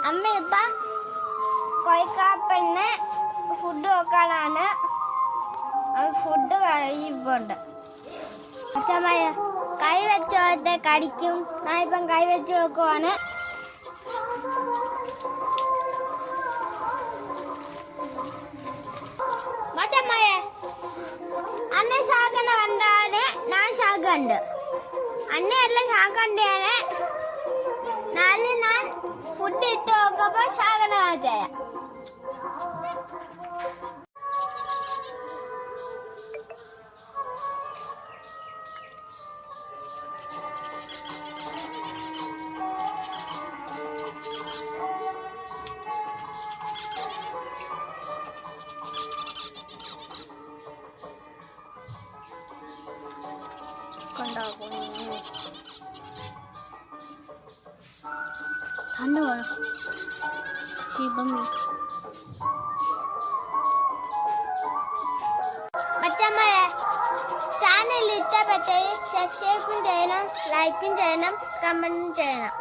അമ്മ ഇപ്പൊ കൊയ്ക്കാപ്പന് food വെക്കാനാണ്. Food കഴിയുമ്പോണ്ട് അച്ഛമ്മ കൈ വെച്ചോത്തെ കടിക്കും. ഞാൻ ഇപ്പം കൈ വെച്ച് വെക്കുവാണ്. മച്ചമ്മയെ അന്നെ ശാഖന കണ്ടാണ് ഞാൻ ശാഖ ഉണ്ട്. അന്നെയെല്ലാം ശാഖ കണ്ടാണ് ഞാൻ ഫുഡ് ഇട്ട് നോക്കുമ്പോ ശാഖന ചെയ്യാം. ठंड हो മച്ചമ്മയെ ചാനൽ ഇഷ്ടപ്പെട്ടെങ്കിൽ സബ്സ്ക്രൈബും ചെയ്യണം, ലൈക്കും ചെയ്യണം, കമന്റും ചെയ്യണം.